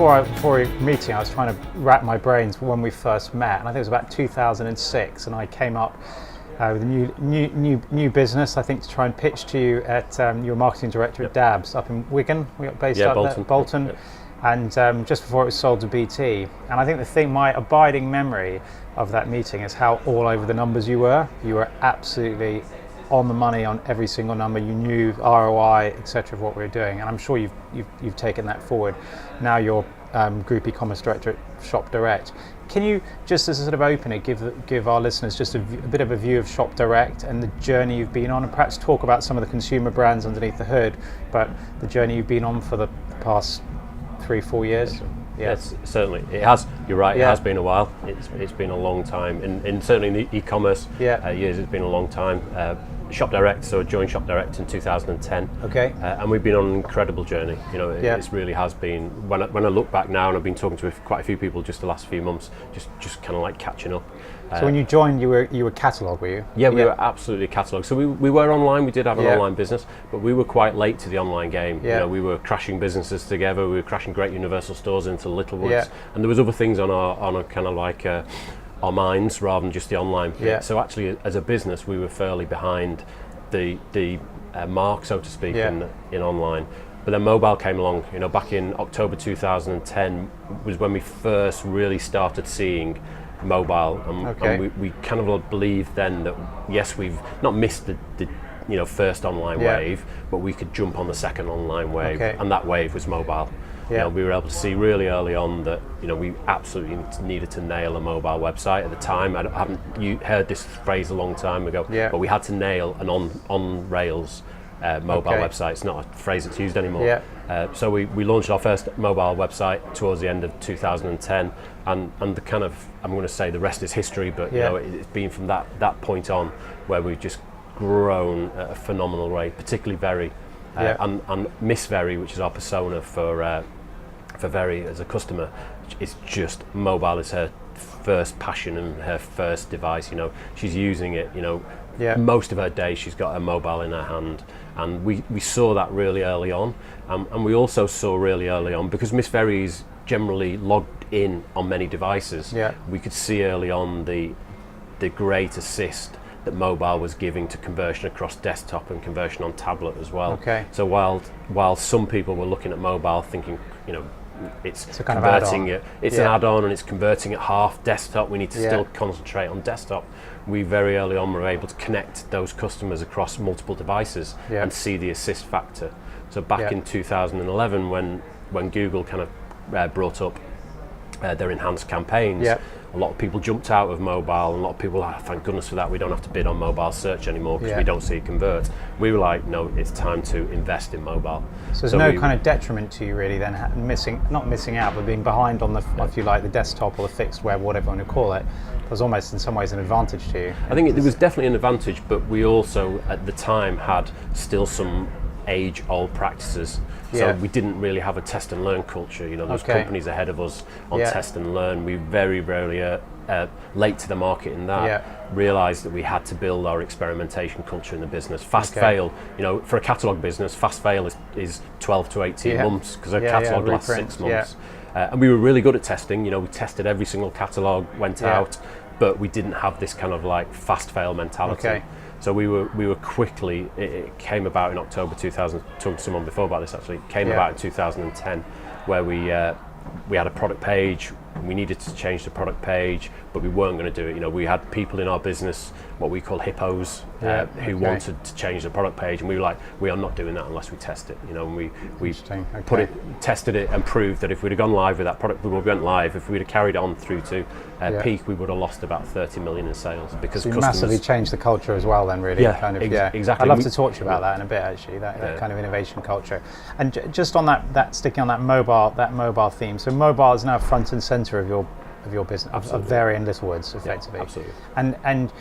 before a meeting, I was trying to wrap my brains when we first met, and I think it was about 2006, and I came up with a new business, I think, to try and pitch to you at you were marketing director at Dabs up in Wigan. We got based up Bolton. there, Bolton, and just before it was sold to BT. And I think my abiding memory of that meeting is how all over the numbers you were. You were absolutely on the money on every single number. You knew ROI, etc., of what we were doing, and I'm sure you've taken that forward. Now you're Group E-commerce Director at Shop Direct. Can you, just as a sort of opener, give our listeners just a bit of a view of Shop Direct and the journey you've been on, and perhaps talk about some of the consumer brands underneath the hood, but the journey you've been on for the past 3-4 years? Yes, certainly. It has. You're right. It has been a while. It's been a long time. In certainly in the e-commerce years, it's been a long time. Shop Direct, so I joined Shop Direct in 2010. Okay. And we've been on an incredible journey. You know, it really has been. When I look back now, and I've been talking to quite a few people just the last few months, just kind of like catching up. So when you joined, you were catalogue, were you? Yeah, we were absolutely catalogue. So we were online. We did have an online business, but we were quite late to the online game. Yeah. You know, we were crashing businesses together. We were crashing great Universal stores into Littlewoods, and there was other things on our kind of like our minds rather than just the online bit. Yeah. So actually, as a business, we were fairly behind the mark, so to speak, in online. But then mobile came along. You know, back in October 2010 was when we first really started seeing mobile, and we kind of believed then that yes, we've not missed the first online wave, but we could jump on the second online wave, and that wave was mobile. You know, we were able to see really early on that we absolutely needed to nail a mobile website. At the time, I haven't heard this phrase a long time ago, but we had to nail an on rails mobile website. It's not a phrase that's used anymore. So we launched our first mobile website towards the end of 2010, and the kind of, I'm going to say the rest is history, but it's been from that point on where we've just grown at a phenomenal rate, particularly Very. And Miss Very, which is our persona for Very as a customer, is just mobile is her first passion and her first device. You know, she's using it. You know, most of her day she's got her mobile in her hand, and we saw that really early on, and we also saw really early on, because Miss Very is generally logged in on many devices. We could see early on the great assist that mobile was giving to conversion across desktop and conversion on tablet as well. So while some people were looking at mobile thinking, it's converting it, it's an add-on and it's converting at half desktop, we need to still concentrate on desktop. We very early on were able to connect those customers across multiple devices and see the assist factor. So back in 2011, when Google kind of brought up their enhanced campaigns, a lot of people jumped out of mobile, and a lot of people, thank goodness for that, we don't have to bid on mobile search anymore because we don't see it convert. We were like, no, it's time to invest in mobile. So there's no kind of detriment to you really then, not missing out, but being behind on the, if you like, the desktop or the fixed web, whatever you want to call it. It was almost in some ways an advantage to you. I think it was definitely an advantage, but we also at the time had still some age-old practices. So we didn't really have a test and learn culture. You know, there's companies ahead of us on test and learn. We very rarely late to the market in that. Realised that we had to build our experimentation culture in the business. Fast fail, for a catalogue business, fast fail is 12 to 18 months, because a catalogue lasts 6 months. And we were really good at testing. We tested every single catalogue, went out, but we didn't have this kind of like fast fail mentality. So we were quickly, it came about in October 2000, talking to someone before about this actually, it came about in 2010, where we had a product page, we needed to change the product page, but we weren't going to do it. We had people in our business, what we call hippos, who wanted to change the product page, and we were like, we are not doing that unless we test it. And we tested it and proved that if we'd have gone live with that product, we went live, if we'd have carried on through to peak, we would have lost about 30 million in sales, because so you massively changed the culture as well then, really. Exactly. I'd love to talk to you about that in a bit, actually, that kind of innovation culture. And just on that sticking on that mobile theme, so mobile is now front and centre of your business, of Very and Littlewoods, effectively. Absolutely. And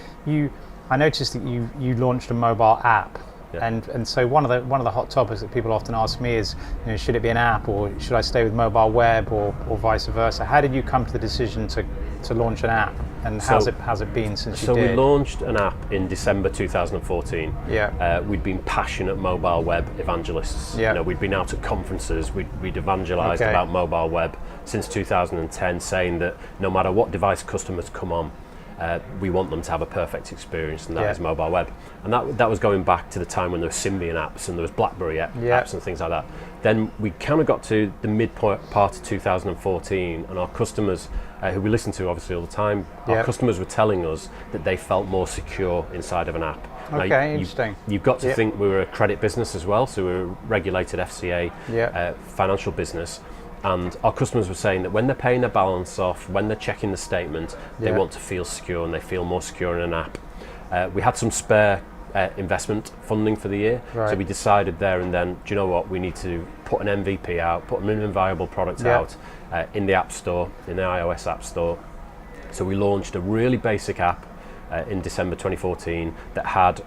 I noticed that you launched a mobile app. And so one of the hot topics that people often ask me is, should it be an app, or should I stay with mobile web, or vice versa? How did you come to the decision to launch an app, and how's it been since you did? So we launched an app in December 2014. We'd been passionate mobile web evangelists. We'd been out at conferences, we'd evangelized about mobile web since 2010 saying that no matter what device customers come on, we want them to have a perfect experience, and that is mobile web. And that was going back to the time when there were Symbian apps and there was BlackBerry apps and things like that. Then we kind of got to the mid part of 2014, and our customers, who we listen to obviously all the time, our customers were telling us that they felt more secure inside of an app. Okay, now, interesting. You've got to think we were a credit business as well, so we're a regulated FCA financial business. And our customers were saying that when they're paying their balance off, when they're checking the statement, they want to feel secure, and they feel more secure in an app. We had some spare investment funding for the year, so we decided there and then, do you know what, we need to put an MVP out, put a minimum viable product out in the App Store, in the iOS App Store. So we launched a really basic app in December 2014 that had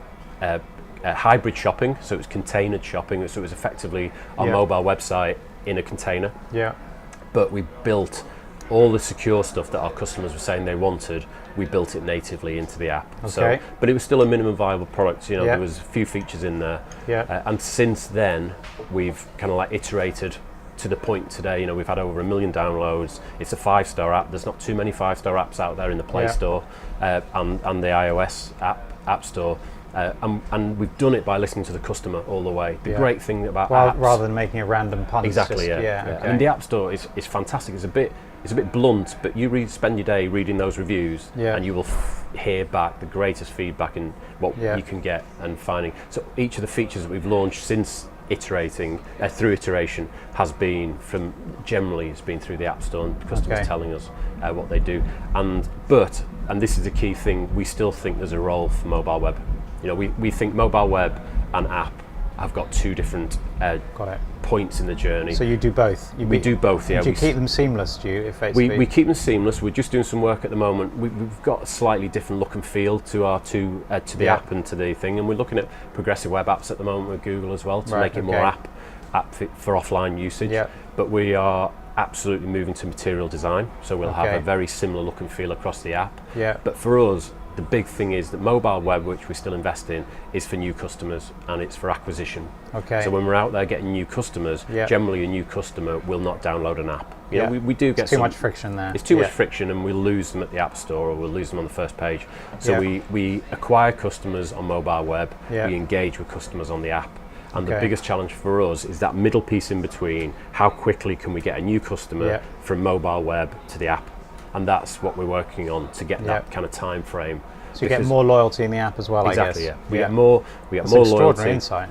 hybrid shopping, so it was containered shopping, so it was effectively our mobile website in a container. But we built all the secure stuff that our customers were saying they wanted. We built it natively into the app. So, but it was still a minimum viable product. You know, there was a few features in there. And since then, we've kind of like iterated to the point today. You know, we've had over 1 million downloads. It's a 5-star app. There's not too many 5-star apps out there in the Play Store and the iOS app Store. And we've done it by listening to the customer all the way. The great thing about apps, rather than making a random punt. Exactly, I mean, the App Store is fantastic. It's a bit blunt, but you spend your day reading those reviews, and you will hear back the greatest feedback in what you can get and finding. So each of the features that we've launched since iterating through iteration has been it's been through the App Store and customers telling us what they do. And this is the key thing, we still think there's a role for mobile web. You know, we think mobile web and app have got two different points in the journey. So you do both? We do both, yeah. Do you keep them seamless, do you, effectively? We keep them seamless. We're just doing some work at the moment. We've got a slightly different look and feel to our to the app and to the thing, and we're looking at progressive web apps at the moment with Google as well to make it more app fit for offline usage. But we are absolutely moving to material design, so we'll have a very similar look and feel across the app. But for us, the big thing is that mobile web, which we still invest in, is for new customers and it's for acquisition. So when we're out there getting new customers, generally a new customer will not download an app. You know, we do get too much friction there. It's too much friction, and we'll lose them at the App Store or we'll lose them on the first page. So we acquire customers on mobile web, we engage with customers on the app. And the biggest challenge for us is that middle piece in between. How quickly can we get a new customer from mobile web to the app? And that's what we're working on to get that kind of time frame. So you get more loyalty in the app as well, exactly, I guess. We get more extraordinary loyalty. Insight.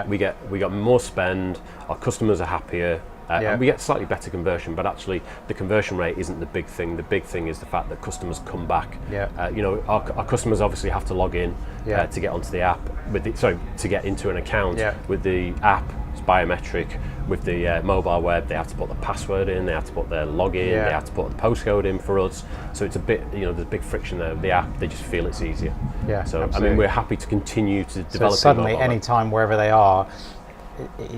We get more spend, our customers are happier, and we get slightly better conversion, but actually the conversion rate isn't the big thing. The big thing is the fact that customers come back. You know, our customers obviously have to log in to get onto the app, to get into an account with the app. It's biometric. With the mobile web, they have to put the password in, they have to put their login, they have to put the postcode in for us. So it's a bit, you know, there's a big friction there. The app, they just feel it's easier. So absolutely. I mean, we're happy to continue to develop. So suddenly, any time wherever they are,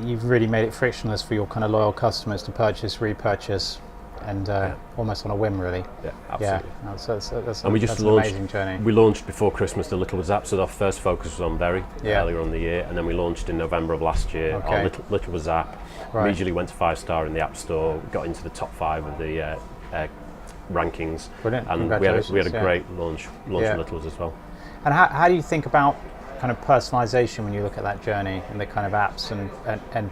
you've really made it frictionless for your kind of loyal customers to purchase, repurchase, and almost on a whim, really. Absolutely. That's and we just that's launched, an amazing journey. We launched before Christmas the Littlewood app, so our first focus was on Berry earlier on the year, and then we launched in November of last year our Littlewood app. Immediately went to 5-star in the App Store, got into the top 5 of the rankings. Brilliant. And we had a great launch of Littlewood as well. And how do you think about kind of personalization when you look at that journey and the kind of apps and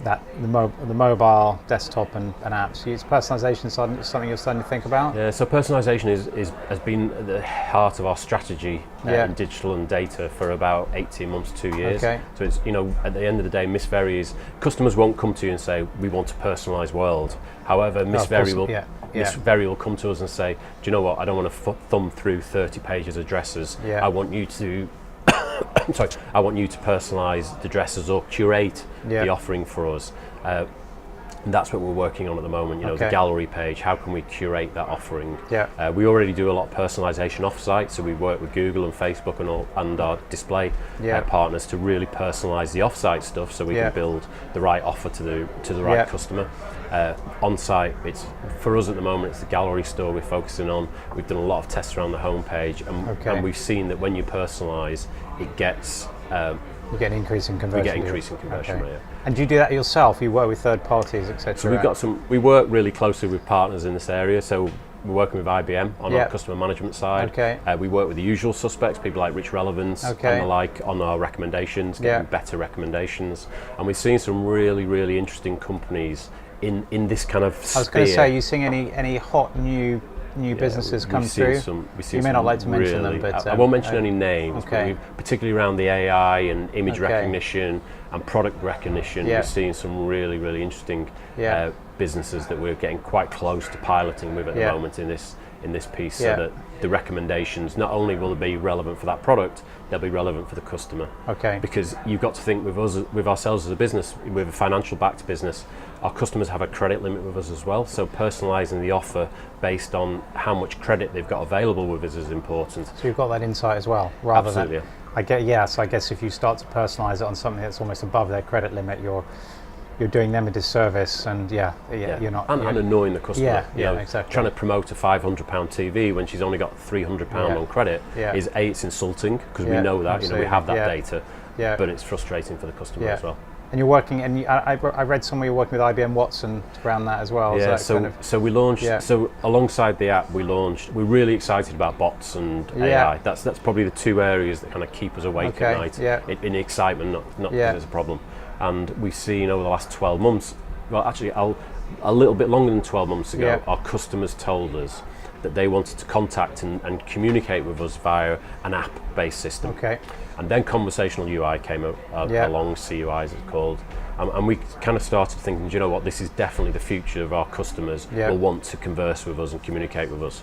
that the mobile, desktop and apps? Is personalization something you're starting to think about? Yeah, so personalization has been at the heart of our strategy in digital and data for about 18 months, 2 years. So it's, you know, at the end of the day, Miss Very is, customers won't come to you and say, we want a personalized world. However, Miss Very will come to us and say, do you know what, I don't want to thumb through 30 pages of dresses. I want you to I want you to personalise the dresses or curate the offering for us. And that's what we're working on at the moment. You know, the gallery page. How can we curate that offering? We already do a lot of personalisation off-site, so we work with Google and Facebook and our display partners to really personalise the off-site stuff, so we can build the right offer to the right customer. On-site, it's for us at the moment. It's the gallery store we're focusing on. We've done a lot of tests around the homepage, and we've seen that when you personalise, it gets You get an increase in conversion. We get increase in conversion rate. Yeah. And do you do that yourself? You work with third parties, etc. So we work really closely with partners in this area. So we're working with IBM on our customer management side. We work with the usual suspects, people like Rich Relevance and the like, on our recommendations, getting better recommendations. And we've seen some really, really interesting companies in this kind of sphere. I was going to say, are you seeing any hot new businesses come through? You may not like to mention them, but I won't mention any names, but particularly around the AI and image recognition and product recognition, we're seeing some really, really interesting businesses that we're getting quite close to piloting with at the moment in this piece, so that the recommendations not only will be relevant for that product, they'll be relevant for the customer. Because you've got to think with ourselves as a business, with a financial backed business, our customers have a credit limit with us as well. So personalising the offer based on how much credit they've got available with us is important. So you've got that insight as well, rather than I guess if you start to personalise it on something that's almost above their credit limit, you're doing them a disservice, and you're not and annoying the customer. Exactly. Trying to promote a £500 TV when she's only got £300 on credit is it's insulting, because we know that we have that data, but it's frustrating for the customer as well. And you're working, and I read somewhere you're working with IBM Watson around that as well. So we launched. So alongside the app, we're really excited about bots and AI. That's probably the two areas that kind of keep us awake at night. In excitement, not because it's a problem. And we've seen over the last 12 months, well, actually, a little bit longer than 12 months ago, our customers told us that they wanted to contact and communicate with us via an app-based system. And then conversational UI came along, CUI as it's called, and we kind of started thinking, do you know what, this is definitely the future of our customers will want to converse with us and communicate with us.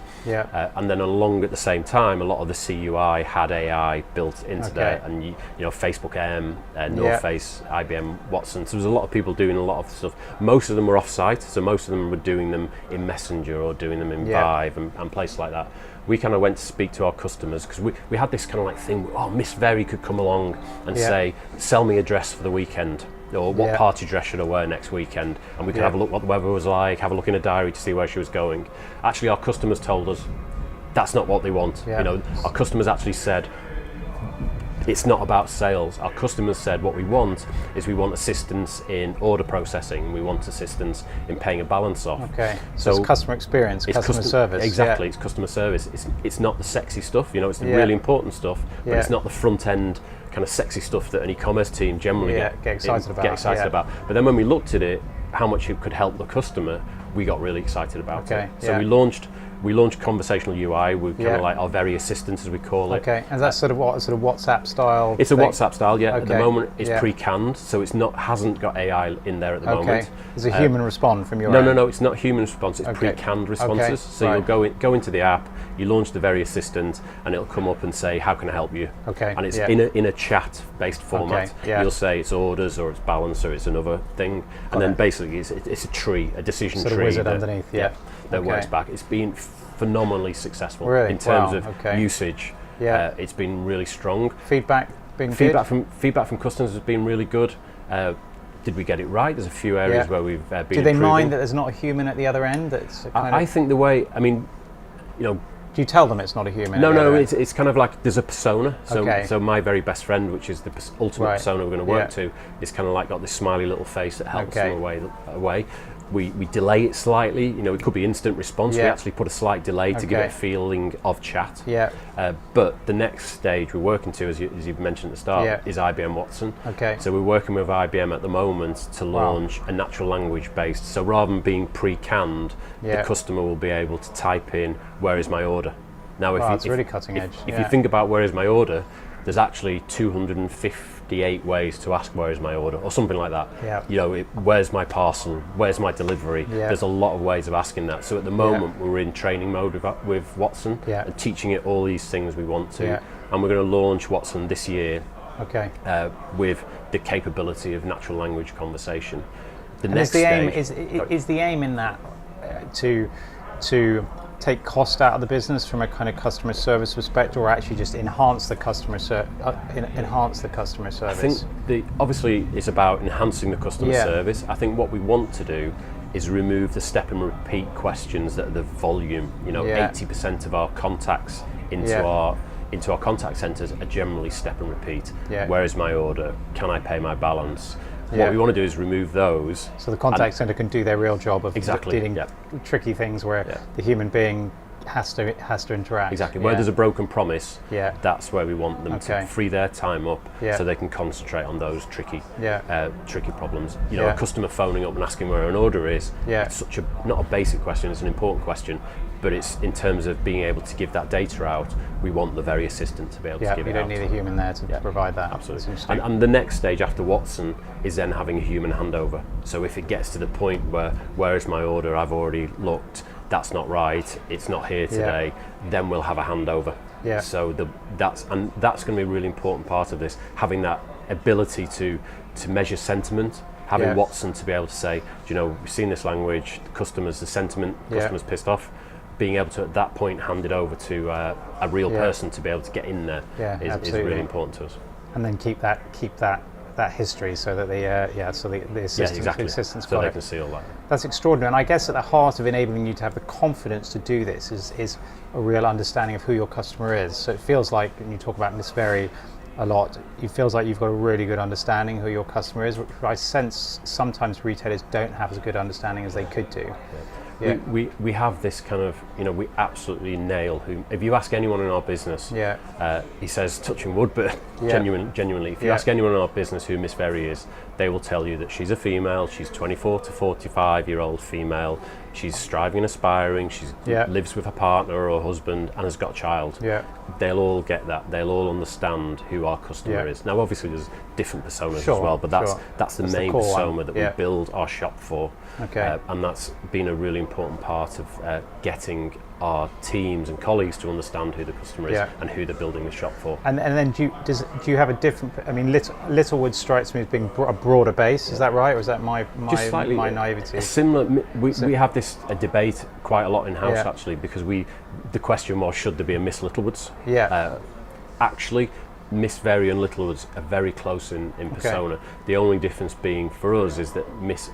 And then along at the same time, a lot of the CUI had AI built into there, and Facebook M, North Face, IBM Watson. So there's a lot of people doing a lot of stuff. Most of them were off-site, so most of them were doing them in Messenger or doing them in Vive and places like that. We kind of went to speak to our customers, because we had this kind of like thing, Miss Very could come along and say, sell me a dress for the weekend, or what party dress should I wear next weekend, and we could have a look what the weather was like, have a look in a diary to see where she was going. Actually, our customers told us that's not what they want. Our customers actually said, it's not about sales. Our customers said what we want assistance in order processing, we want assistance in paying a balance off. So it's customer experience, customer service. Exactly, it's customer service. It's not the sexy stuff, it's the really important stuff, but it's not the front end kind of sexy stuff that an e-commerce team generally get excited about. But then when we looked at it, how much it could help the customer, we got really excited about it. So we launched conversational UI. We kind of like our very assistant, as we call it. And that's sort of WhatsApp style. It's a WhatsApp style, At the moment, it's pre-canned, so hasn't got AI in there at the moment. Is a human respond from your end? No, it's not human response. It's pre-canned responses. So you'll go into the app, you launch the very assistant, and it'll come up and say, "How can I help you?" And it's in a chat-based format. You'll say it's orders, or it's balance, or it's another thing, and then basically it's a tree, a decision tree. Wizard underneath. That works back. It's been phenomenally successful in terms of usage. It's been really strong. Feedback from customers has been really good. Did we get it right? There's a few areas where we've been Do they mind that there's not a human at the other end? I think the way, do you tell them it's not a human? No, it's kind of like there's a persona. So my very best friend, which is the ultimate persona we're going to work to, is kind of like got this smiley little face that helps them away. We delay it slightly. It could be instant response. We actually put a slight delay to give it a feeling of chat. But the next stage we're working to, as you've mentioned at the start, is IBM Watson. So we're working with IBM at the moment to launch a natural language based. So rather than being pre-canned, the customer will be able to type in, "Where is my order?" Now, it's really cutting edge. If you think about where is my order, there's actually 258 ways to ask where is my order, or something like that. Where's my parcel? Where's my delivery? There's a lot of ways of asking that. So at the moment, we're in training mode with Watson and teaching it all these things we want to. And we're going to launch Watson this year with the capability of natural language conversation. Is the aim in that to take cost out of the business from a kind of customer service perspective, or actually just enhance the customer service? I think obviously it's about enhancing the customer service. I think what we want to do is remove the step and repeat questions that are the volume. 80% of our contacts into into our contact centres are generally step and repeat. Yeah. Where is my order? Can I pay my balance? Yeah. What we want to do is remove those. So the contact centre can do their real job of dealing tricky things where the human being has to interact. Exactly. Where there's a broken promise, Yeah. that's where we want them to free their time up so they can concentrate on those tricky problems. You know, a customer phoning up and asking where an order is, it's such a, not a basic question, it's an important question, but it's in terms of being able to give that data out, we want the very assistant to be able to give it out. You don't need a human there to provide that. Absolutely. And the next stage after Watson is then having a human handover. So if it gets to the point where is my order, I've already looked, that's not right, it's not here today, then we'll have a handover. Yeah. So that's going to be a really important part of this, having that ability to measure sentiment, having Watson to be able to say, do you know, we've seen this language, the sentiment, customers pissed off, being able to at that point hand it over to a real person to be able to get in there is really important to us. And then keep that history so that the assistants so they can see all that. That's extraordinary, and I guess at the heart of enabling you to have the confidence to do this is a real understanding of who your customer is. So it feels like, when you talk about Miss Very a lot, it feels like you've got a really good understanding who your customer is, which I sense sometimes retailers don't have as good understanding as they could do. Yeah. We have this kind of, you know, we absolutely nail who. If you ask anyone in our business, he says touching wood, but genuinely, if you ask anyone in our business who Miss Very is, they will tell you that she's a female, she's 24 to 45-year-old female, she's striving and aspiring, she lives with her partner or husband and has got a child. Yeah. They'll all get that. They'll all understand who our customer is. Now, obviously, there's different personas as well, but that's the main persona that we build our shop for. Okay. And that's been a really important part of getting our teams and colleagues to understand who the customer is and who they're building the shop for. And then do you have a different? I mean, Littlewood strikes me as being a broader base. Is that right, or is that my naivety? Similar. We have this debate quite a lot in house actually, because the question was, should there be a Miss Littlewoods? Yeah. Actually, Miss Very and Littlewoods are very close in persona. Okay. The only difference being for us is that Miss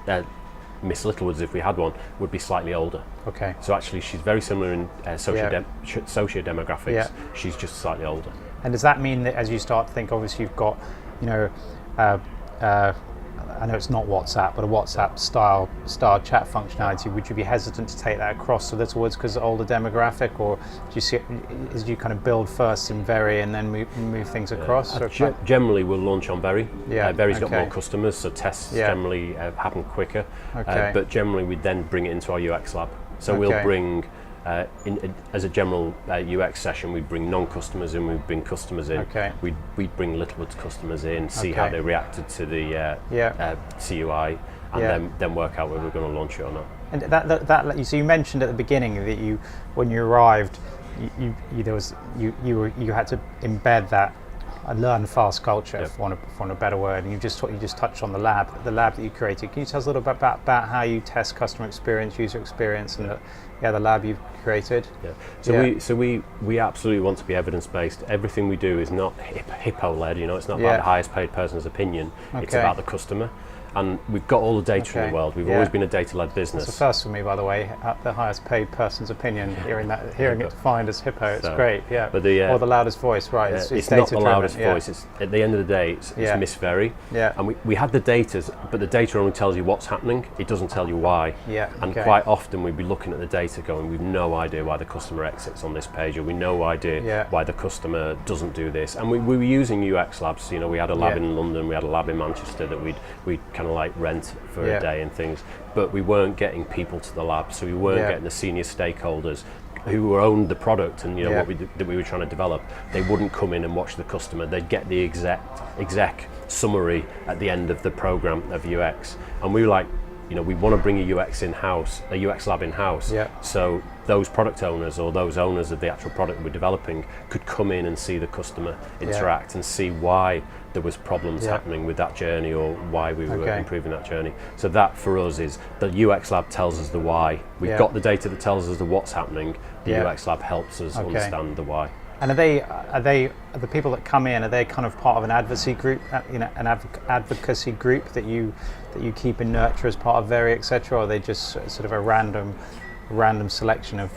Littlewoods, if we had one, would be slightly older. Okay. So actually, she's very similar in socio-demographics. Yeah. She's just slightly older. And does that mean that as you start to think, obviously you've got, you know, I know it's not WhatsApp, but a WhatsApp style chat functionality, would you be hesitant to take that across to Littlewoods because of older demographic, or do you kind of build first in Very and then move things across? Generally, we'll launch on Very. Very's got more customers, so tests generally happen quicker. But generally, we then bring it into our UX lab. So we'll bring, as a general UX session, we bring non-customers in, we bring customers in. We bring Littlewoods customers in, see how they reacted to the CUI, and then work out whether we're going to launch it or not. And so you mentioned at the beginning that when you arrived, you had to embed that a learn fast culture, for want of a better word, and you just touched on the lab that you created. Can you tell us a little bit about how you test customer experience, user experience, and the lab you've created? So we absolutely want to be evidence based. Everything we do is not hippo led. You know, it's not about the highest paid person's opinion. It's about the customer. And we've got all the data in the world. We've always been a data-led business. It's a first for me, by the way, the highest paid person's opinion, hearing it defined as hippo. It's great, But or the loudest voice, right? It's not the loudest voice. It's, at the end of the day, it's Miss Very. And we had the data, but the data only tells you what's happening. It doesn't tell you why. And quite often we'd be looking at the data going, we've no idea why the customer exits on this page, or we no idea why the customer doesn't do this. And we were using UX labs. You know, we had a lab in London, we had a lab in Manchester that we'd kind of like rent for a day and things, but we weren't getting people to the lab, so we weren't getting the senior stakeholders who owned the product and that we were trying to develop. They wouldn't come in and watch the customer. They'd get the exec summary at the end of the program of UX, and we were like, you know, we want to bring a UX lab in-house, so those product owners or those owners of the actual product we're developing could come in and see the customer interact and see why there was problems happening with that journey, or why we were improving that journey. So that for us is the UX lab tells us the why. We've got the data that tells us the what's happening. The UX lab helps us understand the why. And are the people that come in, are they kind of part of an advocacy group, an advocacy group that you keep and nurture as part of Very, etc., or are they just sort of a random selection of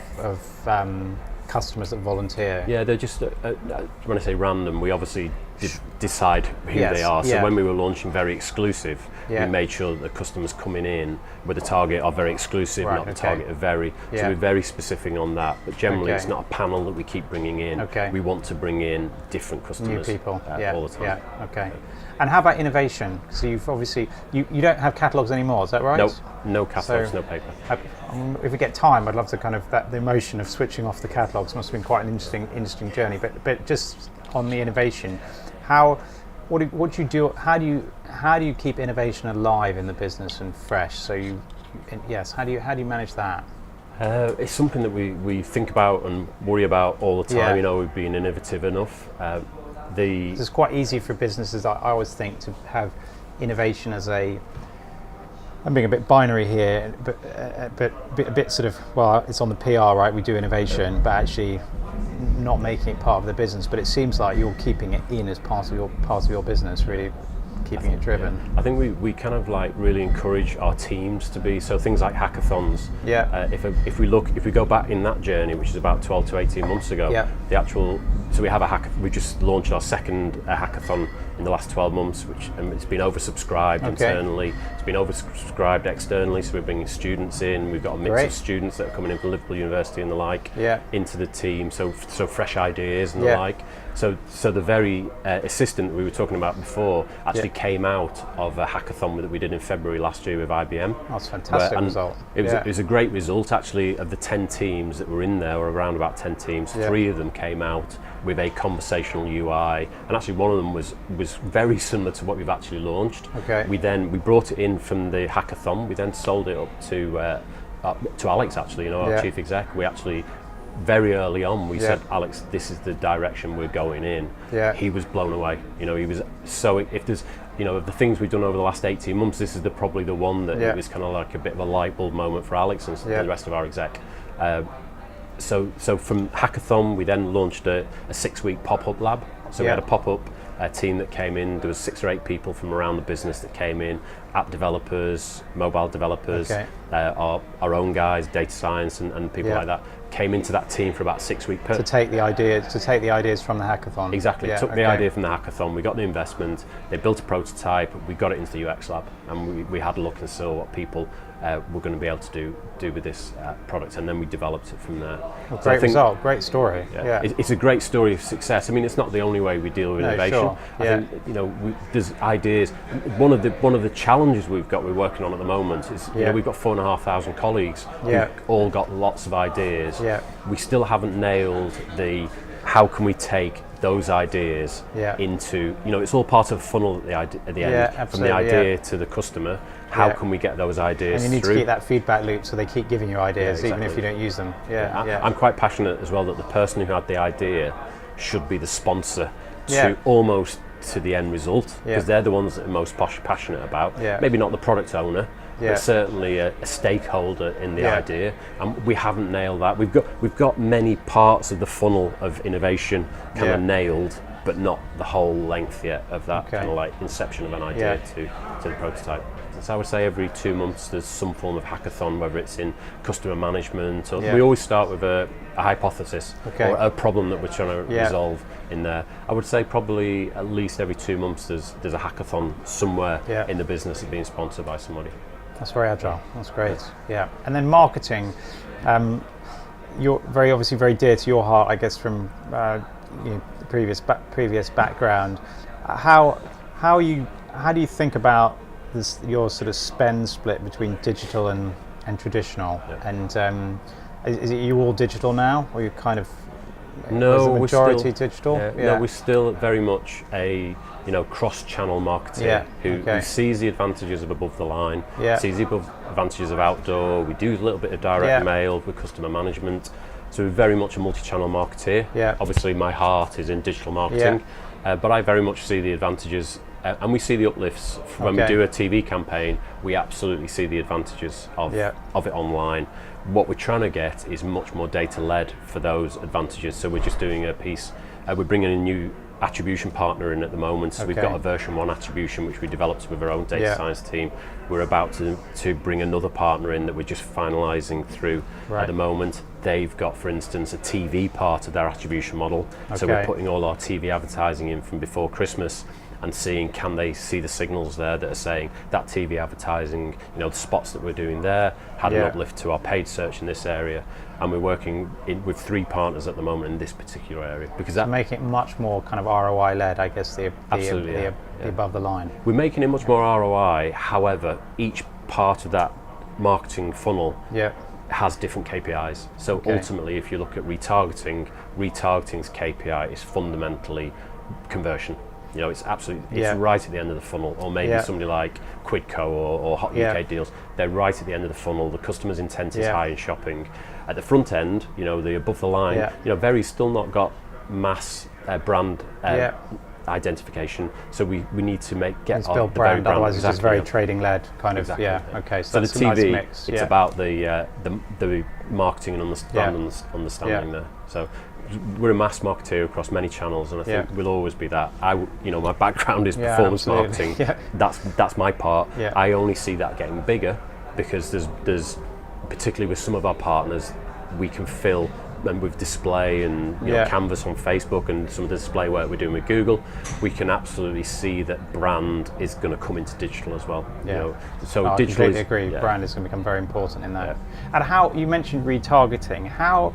customers that volunteer? Yeah, they're just, when I say random, we obviously decide who Yes, they are. So yeah. when we were launching very exclusive, Yeah. we made sure that the customers coming in with the target are very exclusive, Right, not the okay. target of very. Yeah. So we're very specific on that. But generally, Okay. it's not a panel that we keep bringing in. Okay. We want to bring in different customers New people, all the time. Yeah, okay. And how about innovation? So you've obviously, you don't have catalogues anymore, is that right? Nope, no catalogs, So- no paper. If we get time, I'd love to kind of, the emotion of switching off the catalogues must have been quite an interesting journey. But just on the innovation, what do you do? How do you keep innovation alive in the business and fresh? So yes, how do you manage that? It's something that we think about and worry about all the time. Yeah. You know, we've been innovative enough. It's quite easy for businesses, I always think, to have innovation as I'm being a bit binary here, but a bit sort of, well, it's on the PR, right? We do innovation, but actually not making it part of the business. But it seems like you're keeping it in as part of your business, really keeping it driven. I think we kind of like really encourage our teams to be, so things like hackathons. Yeah. If we go back in that journey, which is about 12 to 18 months ago, Yeah. So we have we just launched our second hackathon in the last 12 months, which it's been oversubscribed internally. It's been oversubscribed externally, so we're bringing students in. We've got a mix Great. of students that are coming in from Liverpool University and the like Yeah. into the team, so fresh ideas and Yeah. the like. So the very assistant we were talking about before actually came out of a hackathon that we did in February last year with IBM. That's a fantastic result. It was a great result actually. Of the 10 teams that were in there, or around about 10 teams, 3 of them came out with a conversational UI, and actually one of them was very similar to what we've actually launched. Okay. We brought it in from the hackathon. We then sold it up to Alex, actually, our chief exec. We actually, very early on, we said, Alex, this is the direction we're going in. Yeah. He was blown away. He was so, if there's, of the things we've done over the last 18 months, this is probably the one that it was kind of like a bit of a light bulb moment for Alex and the rest of our exec. So from hackathon, we then launched a 6-week pop-up lab. So we had a pop-up team that came in. There was 6 or 8 people from around the business that came in, app developers, mobile developers, our own guys, data science and people like that, came into that team for about 6 weeks. To take the ideas from the hackathon. Exactly. Took the idea from the hackathon. We got the investment. They built a prototype. We got it into the UX lab, and we had a look and saw what people were going to be able to do with this product, and then we developed it from there. Well, great result. Great story. Yeah. It's a great story of success. I mean, it's not the only way we deal with innovation. Sure. I think there's ideas. One of the challenges we're working on at the moment is we've got 4,500 colleagues who've all got lots of ideas. Yeah. We still haven't nailed how can we take those ideas into, it's all part of a funnel at the end, from the idea to the customer. How can we get those ideas and you need through? to keep that feedback loop so they keep giving you ideas even if you don't use them. I'm quite passionate as well that the person who had the idea should be the sponsor Yeah. to almost to the end result, because they're the ones that are most passionate about. Maybe not the product owner, but certainly a stakeholder in the idea, and we haven't nailed that. We've got many parts of the funnel of innovation kind of nailed, but not the whole length yet of that kind of like inception of an idea to the prototype. So I would say every 2 months there's some form of hackathon, whether it's in customer management or we always start with a hypothesis or a problem that we're trying to resolve in there. I would say probably at least every 2 months there's a hackathon somewhere in the business that's being sponsored by somebody. That's very agile. That's great. Yeah. And then marketing, you're obviously very dear to your heart, I guess, from previous background. How do you think about your sort of spend split between digital and traditional? And is it you all digital now, or you kind of is the majority digital? No, we're still very much a cross-channel marketer who sees the advantages of above the line, sees the advantages of outdoor. We do a little bit of direct mail with customer management, so we're very much a multi-channel marketeer. Obviously my heart is in digital marketing, but I very much see the advantages and we see the uplifts when we do a TV campaign. We absolutely see the advantages of it online. What we're trying to get is much more data-led for those advantages. So we're just doing a piece, we're bringing a new attribution partner in at the moment. So we've got a version 1 attribution which we developed with our own data science team. We're about to bring another partner in that we're just finalising through at the moment. they've got, for instance, a TV part of their attribution model. So we're putting all our TV advertising in from before Christmas and seeing, can they see the signals there that are saying that TV advertising, the spots that we're doing there had an uplift to our paid search in this area. And we're working with 3 partners at the moment in this particular area, because that make it much more kind of ROI led, I guess, the above the line. We're making it much more ROI. However, each part of that marketing funnel has different KPIs. So ultimately, if you look at retargeting's KPI is fundamentally conversion. It's absolutely, it's right at the end of the funnel. Or maybe somebody like Quidco or Hot UK Deals, they're right at the end of the funnel. The customer's intent is high in shopping. At the front end, the above the line, Very's still not got mass brand identification. So we need to build brand, otherwise it's just very trading led kind of. Okay. So the TV, nice mix. It's about the marketing and understanding there. So we're a mass marketeer across many channels, and I think we'll always be that. My background is performance marketing. That's my part. I only see that getting bigger because there's particularly with some of our partners, we can fill, and with display and Canvas on Facebook and some of the display work we're doing with Google, we can absolutely see that brand is going to come into digital as well. So I digital completely agree. Brand is going to become very important in that. And how you mentioned retargeting, how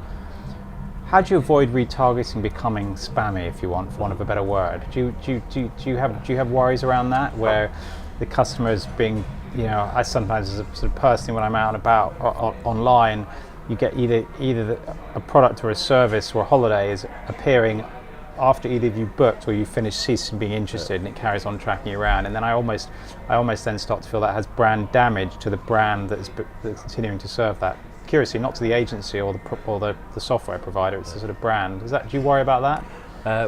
do you avoid retargeting becoming spammy, if you want, for want of a better word? Do you have worries around that, where the customer is being, I sometimes, as a sort of personally, when I'm out and about online, you get either a product or a service or a holiday is appearing after either you've booked or you finish ceasing being interested, and it carries on tracking you around, and then I almost then start to feel that has brand damage to the brand that's continuing to serve that. Curiously, not to the agency or the software provider, it's the sort of brand. Do you worry about that?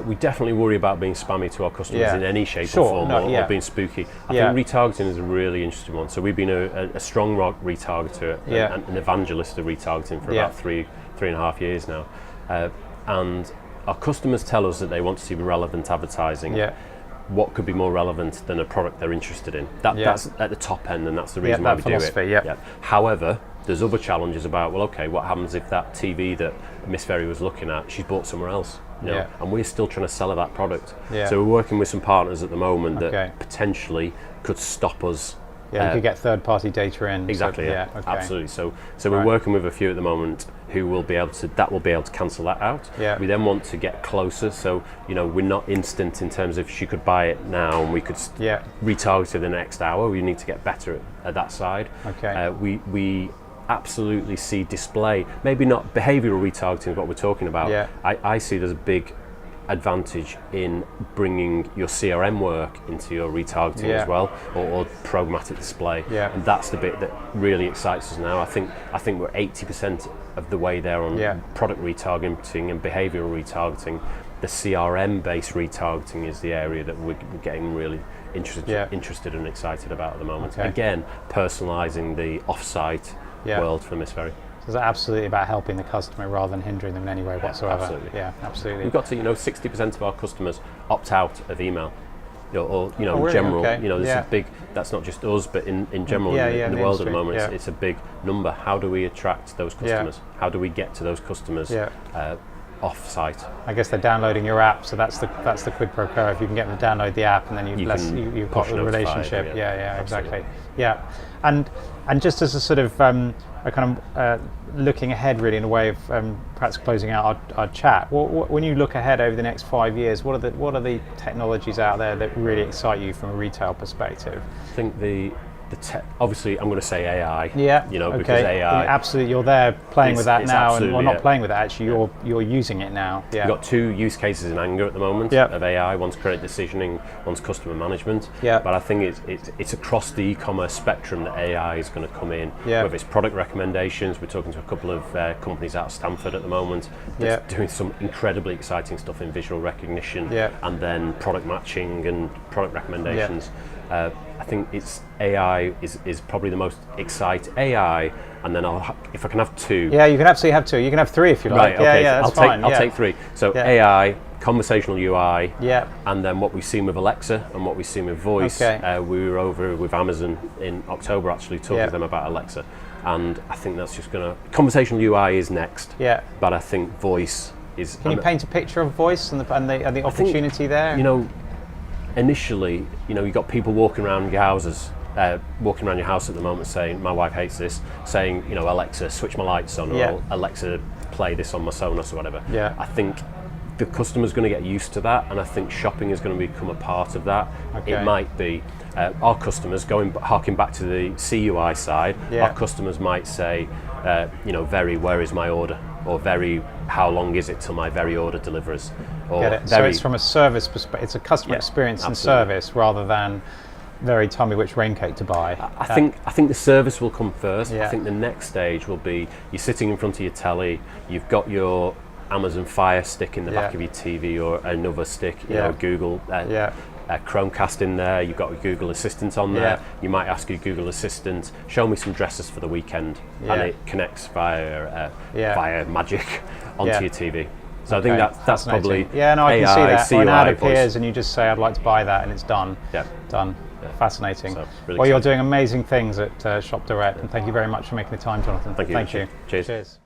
We definitely worry about being spammy to our customers in any shape or form, or being spooky. I think retargeting is a really interesting one. So we've been a strong retargeter and an evangelist of retargeting for about three and a half years now. And our customers tell us that they want to see relevant advertising. What could be more relevant than a product they're interested in? That's at the top end, and that's the reason why we do it. However, there's other challenges about, what happens if that TV that Miss Very was looking at, she's bought somewhere else? And we're still trying to sell her that product. So we're working with some partners at the moment that potentially could stop us. You could get third-party data in. Exactly. Absolutely. So we're working with a few at the moment who will be able to cancel that out. We then want to get closer. So we're not instant in terms of she could buy it now and we could retarget it the next hour. We need to get better at that side. We absolutely see display, maybe not behavioural retargeting is what we're talking about. I see there's a big advantage in bringing your CRM work into your retargeting as well, or programmatic display. And that's the bit that really excites us now. I think we're 80% of the way there on product retargeting and behavioural retargeting. The CRM based retargeting is the area that we're getting really interested and excited about at the moment. Again, personalising the off-site world for Miss Very. So it's absolutely about helping the customer rather than hindering them in any way whatsoever. Absolutely. We've got to 60% of our customers opt out of email, in general. This is big. That's not just us, but in general in the world at the moment, it's a big number. How do we attract those customers? How do we get to those customers off-site? I guess they're downloading your app, so that's the quid pro quo. If you can get them to download the app, and then you've got the relationship. Exactly. And just as a sort of a kind of looking ahead, really, in a way of perhaps closing out our chat. When you look ahead over the next 5 years, what are the technologies out there that really excite you from a retail perspective? I think obviously I'm going to say AI. Because AI. Absolutely, you're there playing with that now, and not playing with it. Actually, you're using it now. We've got 2 use cases in anger at the moment of AI. One's credit decisioning, one's customer management. But I think it's across the e-commerce spectrum that AI is going to come in. Whether it's product recommendations, we're talking to a couple of companies out of Stanford at the moment that's doing some incredibly exciting stuff in visual recognition, and then product matching and product recommendations. I think AI is probably the most exciting. AI, and then if I can have 2. You can absolutely have 2. You can have 3 if you like. Right, okay, I'll take 3. So AI, conversational UI, Yeah. and then what we've seen with Alexa and what we've seen with voice. Okay. We were over with Amazon in October actually talking Yeah. to them about Alexa, and I think that's just going to, conversational UI is next, Yeah. but I think voice is. Can you paint a picture of voice and the opportunity there? You know, initially, you know, you got people walking around your houses, walking around your house at the moment saying, my wife hates this, saying, you know, Alexa, switch my lights on, Yeah. or Alexa, play this on my Sonos or whatever. Yeah. I think the customer's going to get used to that, and I think shopping is going to become a part of that. Okay. It might be our customers, harking back to the CUI side, Yeah. our customers might say, you know, very, where is my order? Or very, how long is it till my very order delivers? Or Get it. So very, it's from a service perspective, it's a customer Yeah, experience and absolutely. service rather than very tell me which raincoat to buy. I think the service will come first. Yeah. I think the next stage will be you're sitting in front of your telly, you've got your Amazon Fire Stick in the back Yeah. of your TV, or another stick, you Yeah. know, Google Yeah. Chromecast in there, you've got a Google Assistant on there. Yeah. You might ask your Google Assistant, show me some dresses for the weekend, Yeah. and it connects via magic onto Yeah. your TV. So I think Okay, that's probably fascinating. Yeah, no, I can see AI, that. Or an ad CUI, appears voice. and you just say, I'd like to buy that, and it's done. Yeah. Done. Fascinating. So, really Well, you're exciting. doing amazing things at Shop Direct, and thank you very much for making the time, Jonathan. Thank you, Thank you. Richard. Cheers. Cheers.